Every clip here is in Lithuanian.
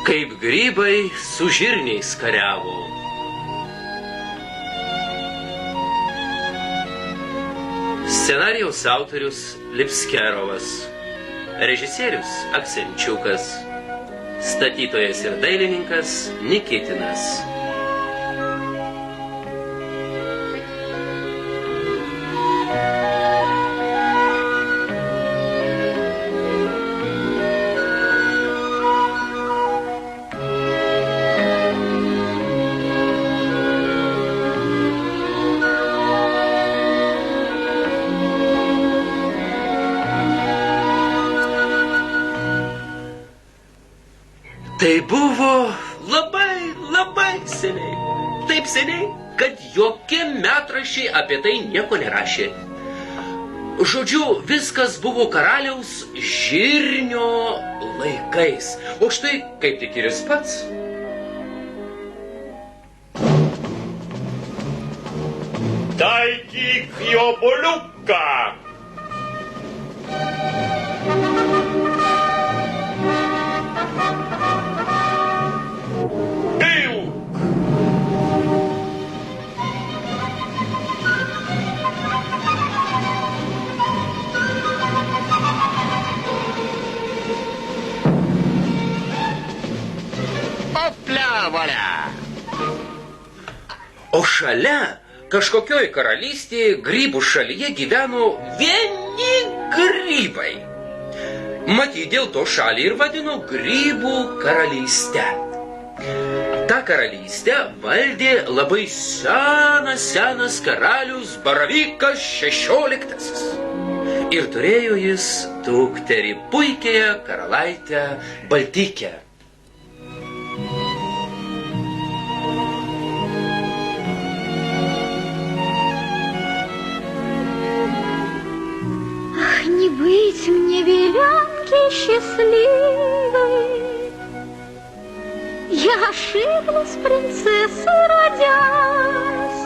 Kaip grybai su žirniais kariavo. Scenarijaus autorius Lipskerovas, režisierius Aksenčiukas, statytojas ir dailininkas Nikitinas. Tai buvo labai seniai. Taip seniai, kad jokie metraščiai apie tai nieko nerašė. Žodžiu, viskas buvo karaliaus žirnio laikais. O štai, kaip tik ir jis pats. Dajkik jo buliuką. O šalia, kažkokioj karalystėje, grybų šalyje gyveno vieni grybai. Matyt, dėl to šalį ir vadino Grybų karalyste. Ta karalystė valdė labai senas karalius Baravykas XVI. Ir turėjo jis dukterį puikiąją karalaitę Baltikę. Не быть мне велянки счастливой, я ошиблась, принцессой родясь.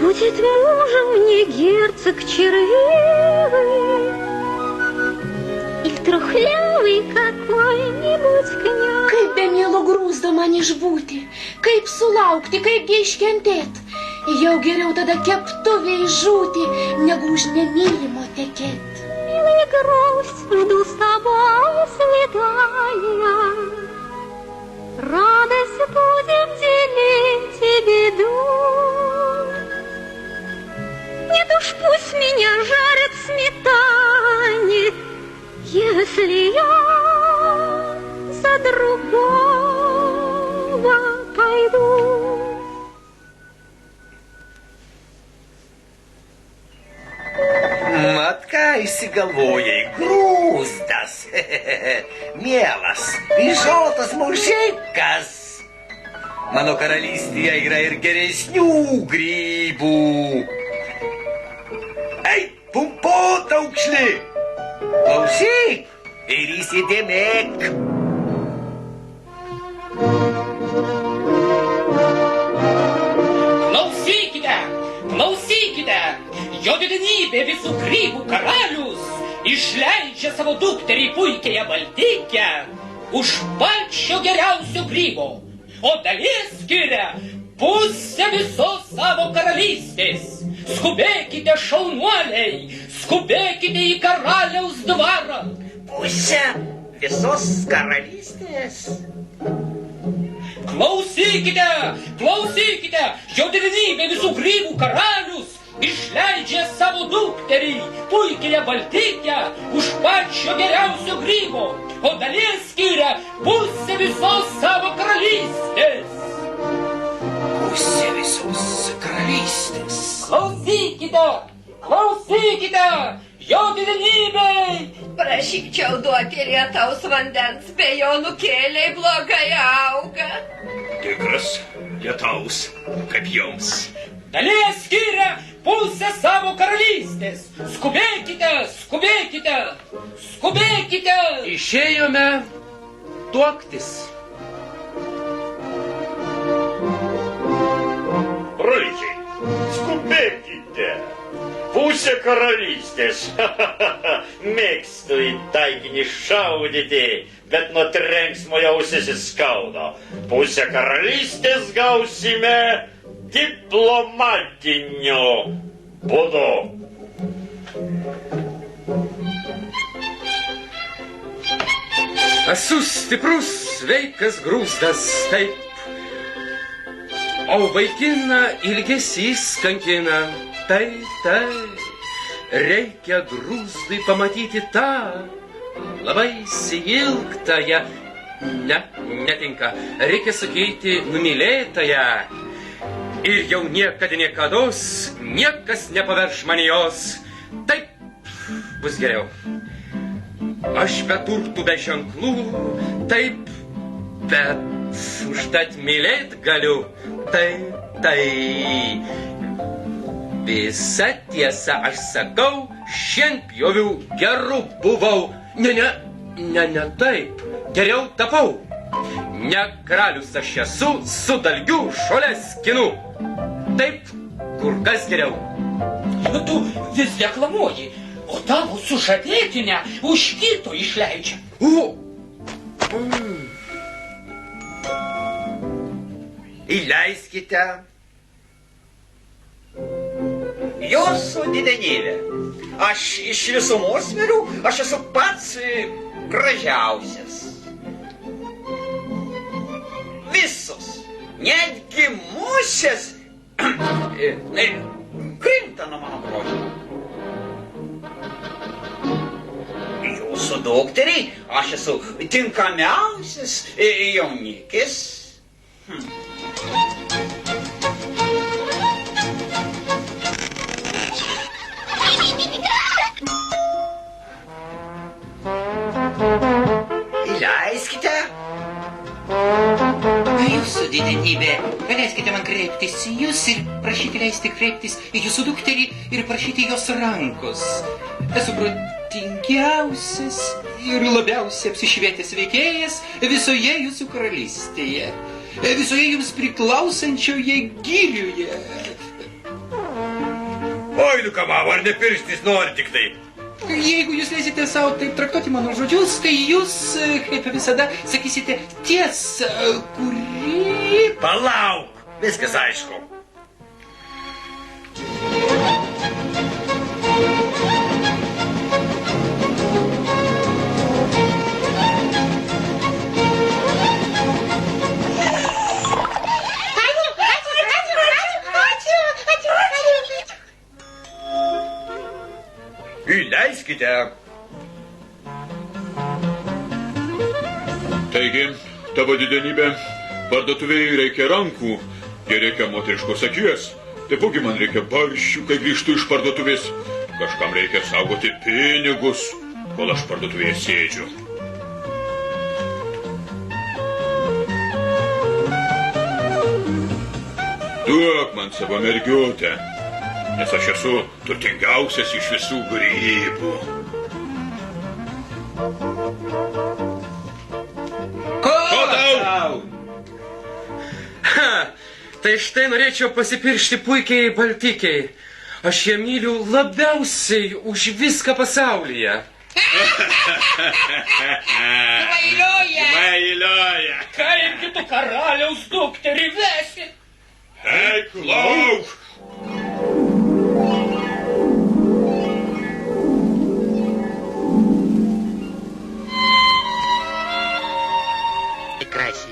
Будет мужем мне герцог червивый или трухлявый какой-нибудь князь. Kaip be mielo grūzdo man išbūti, kaip sulaukti, kaip iškentėt. Jau geriau tada keptuvėj žūti, negu už немилимо tekėt. Милая грусть, жду с тобой свидания. Радость будем делить и беду. Нет уж, пусть меня жарят в сметане, если я за другого пойду. Atkaisigalvojai, grūzdas, mielas, išžiotas mužikas. Mano karalystėje yra ir geresnių grybų. Ei, pumpotaukšli, klausyk ir įsidėmėk. Klausykite, jo didenybė visų grybų karalius išleidžia savo dukterį puikiąją Baltikę už pačio geriausio grybo, o dalies skiria pusę visos savo karalystės. Skubėkite, šaunuoliai, skubėkite į karaliaus dvarą. Pusę visos karalystės? Klausykite, jo didenybė visų grybų karalius išleidžia savo dukterį, puikiąją Baltikę, už pačio geriausio grybo, o dalies skiria pusę visos savo karalystės. Pusę visos karalystės? Klausykite, jo didenybei. Prašyčiau duoti lietaus vandens, be jo nukėliai blogai auga. Tikras lietaus, kaip jums. Dalies skiria pusę savo karalystės. Skubėkite. Išėjome tuoktis. Broličiai, skubėkite. Po Pusė karalystės. Mėgstu į taikinį šaudyti, bet nuo trenksmo jau ausis įskaudo. Pusę karalystės gausime diplomatiniu būdu. Esu stiprus, sveikas grūstas, taip. O vaikina ilgesys kankina, tai. Reikia grūzdui pamatyti tą labai silptąją. Ne, netinka. Reikia sakyti numylėtąją. Ir jau niekados niekas nepaverš mane jos. Taip, bus geriau. Aš be turtų, be ženklų, taip, bet užtat mylėt galiu, tai. Visa tiesa, aš sakau, šienpjovių geru buvau. Ne taip, geriau tapau. Ne karalius aš esu, su dalgiu šoles skinu. Taip, kur kas geriau. Tu vis deklamuoji. O tavo sužadėtinę už kito išleidžia. Įleiskite. Jūsų didenybė. Aš iš visumos mirų, aš esu pats gražiausias. Visus, netgi musės, krinta nuo mano grožio. Jūsų dukteriai, aš esu tinkamiausias jaunikis. Įleiskite. Jūsų didenybė, leiskite man kreiptis į jūs ir prašyti leisti kreiptis į jūsų dukterį ir prašyti jos rankos. Esu protingiausias ir labiausiai apsišvietęs veikėjas visoje jūsų karalystėje, visoje jums priklausančioje girioje. Oi, nu kamavo, ar ne pirštis nori tik taip? Jeigu jūs leisite savo taip traktuoti mano žodžius, tai jūs, kaip visada, sakysite tiesą, kuri... Palauk, viskas aišku. Įleiskite. Taigi, tavo didenybė, parduotuvėje reikia rankų, jie reikia moteriškos akies. Taipogi man reikia barščių, kai grįžtu iš parduotuvės. Kažkam reikia saugoti pinigus, kol aš parduotuvėje sėdžiu. Duok man savo mergiotę, nes aš esu turtingiausias iš visų grybų. Ko tau? Tai štai norėčiau pasipiršti puikiai Baltikiai. Aš ją myliu labiausiai už viską pasaulyje. Kvailioja. Kaipgi tu karaliaus dukterį vesi? Eik, lauk!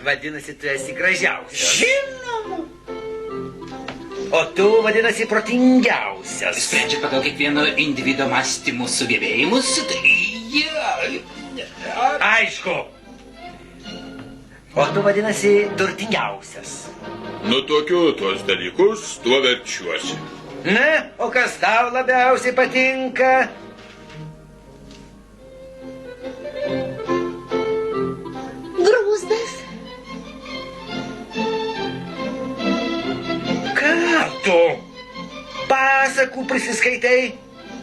Vadinasi, tu esi gražiausias. Žinoma. O tu vadinasi protingiausias. Sprendžiant pagal kiekvieno individo mąstymo sugebėjimus, tai... Aišku. O tu vadinasi turtingiausias. Nu tokiu tuos dalykus, tuo verčiuosi. Na, o kas tau labiausiai patinka? Grūzdas. Ką tu? Pasakų prisiskaitai?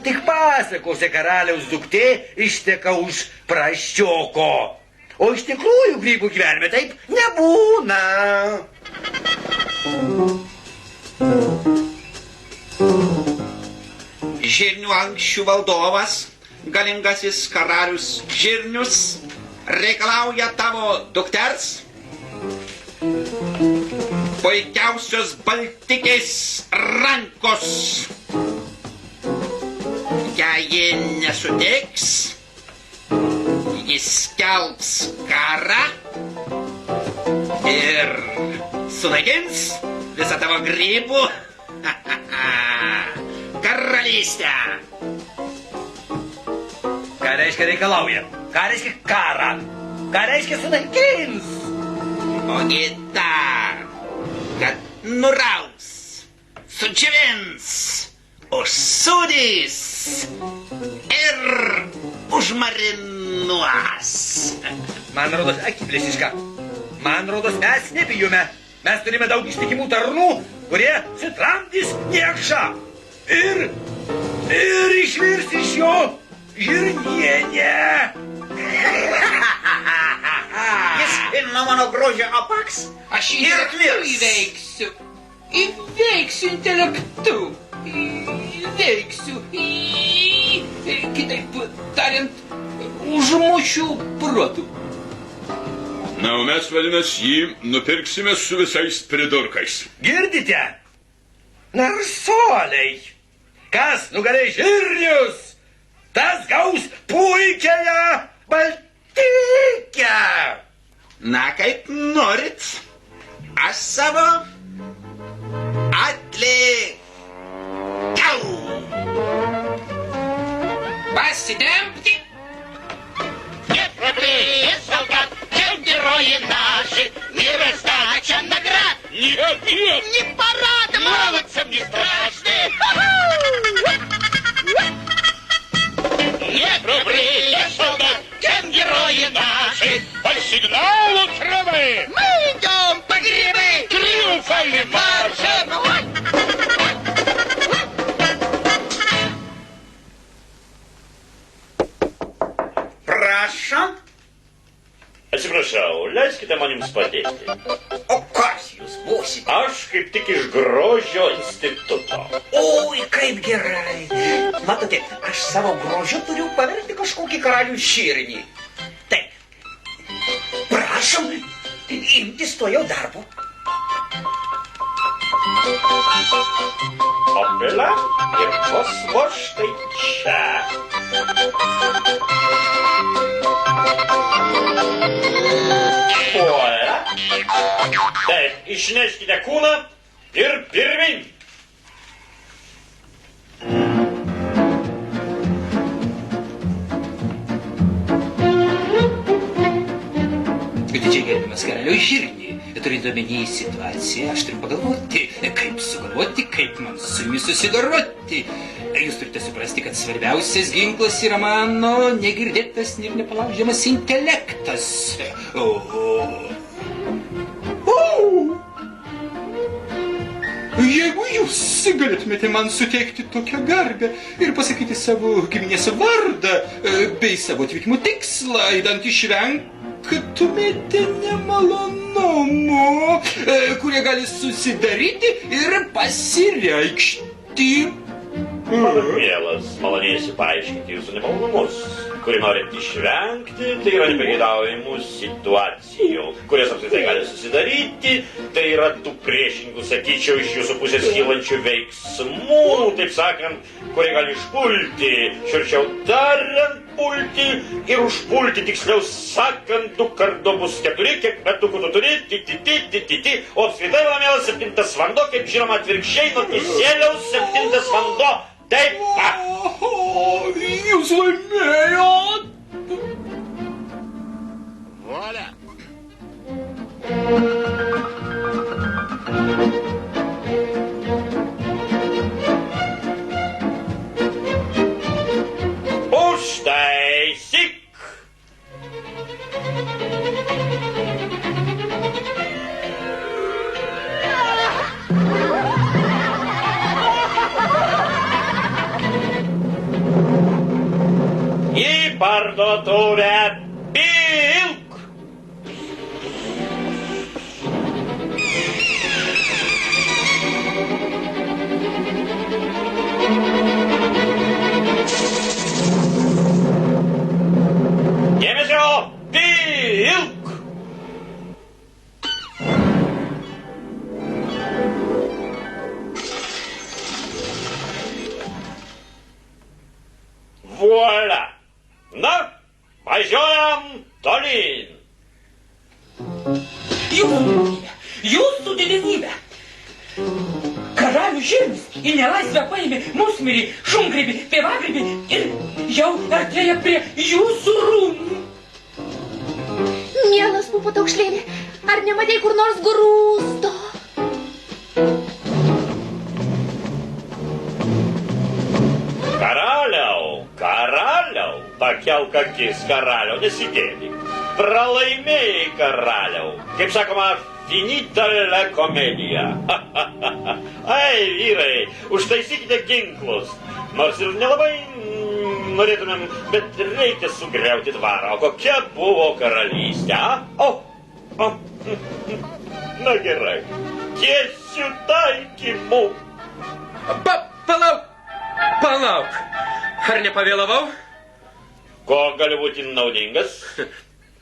Tik pasakose karaliaus duktė išteka už prasčioko. O iš tikrųjų grybų gyvenime taip nebūna. Žirnių ankščių valdovas, galingasis karalius Žirnius, reikalauja tavo dukters, puikiausios Baltikės rankos. Jei ji nesuteiks, jis skelbs karą ir sunaikins visą tavo grybų karalystę. Ką reiškia reikalauja? Ką reiškia karą? Ką reiškia sunaikins? Ogi ta, kad nuraus, sudžiovins, užsūdys ir užmarinuos. Man rodos, akiplėsiška. Man rodos, mes nebijome. Mes turime daug ištikimų tarnų, kurie sutramdys niekšą. Ir išvirs iš jo žirnienę. Jis nuo mano grožio apaks. Aš intelektu įveiksiu. Įveiksiu intelektu. Įveiksiu. Kitaip tariant, užmušiu protu. Na, o mes, vadinasi, jį nupirksime su visais pridurkais. Girdite? Narsuoliai. Kas nugalės žirnius, tas gaus puikiąją Baltikę. Na, kaip norit, aš savo atlikau. Pasitempti. Не проблеет солдат, чем герои наши, не раздача наград. Нет, не парад, молодцам не страшны. Не проблеет солдат, чем герои наши, по сигналу трубы. Мы идем по грибы, триумфальным маршем. Prašom. Atsiprašau, leiskite man jums padėti. O kas jūs būsite? Aš kaip tik iš grožio instituto. Oi, kaip gerai. Matote, aš savo grožiu turiu paverti kažkokį karalių širnį. Taip. Prašom, imtis to jau darbo. Opela ir kosmo štai čia. Puola. Taip, išneškite kūną ir pirmin. Čia gerbiamas karaliau Žirnį. Turint omeny situaciją, aš turiu pagalvoti, kaip sugalvoti, kaip man su jumis susidoroti. Jūs turite suprasti, kad svarbiausias ginklas yra mano negirdėtas ir nepalaužiamas intelektas. Jeigu jūs galėtumėte man suteikti tokią garbę ir pasakyti savo giminės vardą bei savo atvykimo tikslą, idant išvengtumėte nemalonumų, kurie gali susidaryti ir pasireikšti. Mano mielas, malonėsiu paaiškinti jūsų nemalonumus, kurį norit išvengti, tai yra nepageidaujamų situacijų, kurias apskritai gali susidaryti, tai yra tų priešingų, sakyčiau, iš jūsų pusės kylančių veiksmų, taip sakant, kurie gali išpulti, šiurčiau tariant, pulti ir užpulti, tiksliau sakant, 2 kart 2 bus 4, kiek metukų tu turi, o apskritai, mano mielas, 7 vanduo, kaip žinoma, atvirkščiai nuo Kisieliaus 7 vanduo. Taip, va. Jūs laimėjot. Volia. Užtaisyk. Į parduotuvę pilk. Na, važiuojam tolyn. Jūsų didenybė. Karalių žirnis į nelaisvę paėmė musmirį, šungrybį, pievagrybį ir jau artėja prie jūsų rūmų. Mielas puputaukšlėli, ar nematei kur nors grūsto? Karaliau, pakelk akis, karaliau, nesigėdyk. Pralaimėjai, karaliau. Kaip sakoma, finita la komedija. Ai, vyrai, užtaisykite ginklus. Nors ir nelabai norėtumėm, bet reikia sugriauti dvarą. O kokia buvo karalystė, a? Na gerai, tiesiu taikymu. Palauk. Ar nepavėlavau? Ko gali būti naudingas?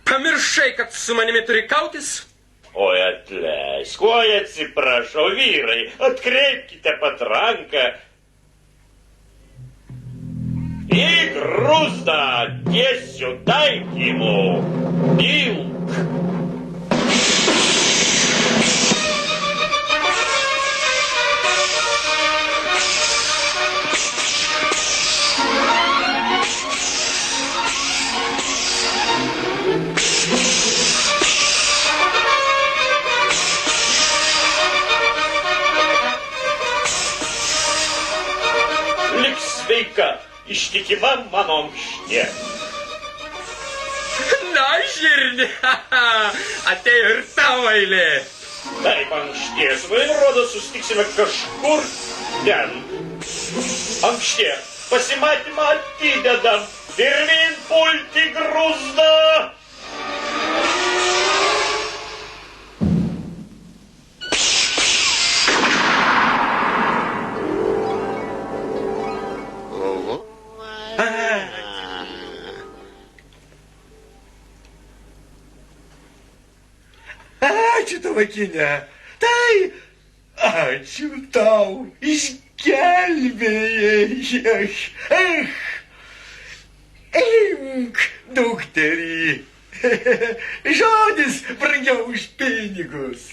Pamiršai, kad su manimi turi kautis? Oi, atleisk, oi, atsiprašau, vyrai, atkreipkite patranką. Į grūzdą tiesiu taikymu. Ilk. Sveika, ištikima mano ankštė. Na, žirni, atėjo ir tavo eilė. Taip, ankštė, su manim rodo, sustiksime kažkur ten. Ankštė, pasimatymą atidedam. Pirmin pulti grūzdą. Ačiū tavo kinė. Tai ačiū tau, išgelbėjai. Imk, dukterį. Žodis brangiau už pinigus.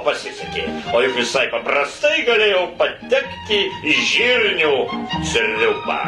Pasisekė, o juk visai paprastai galėjau patekti į žirnių sriubą.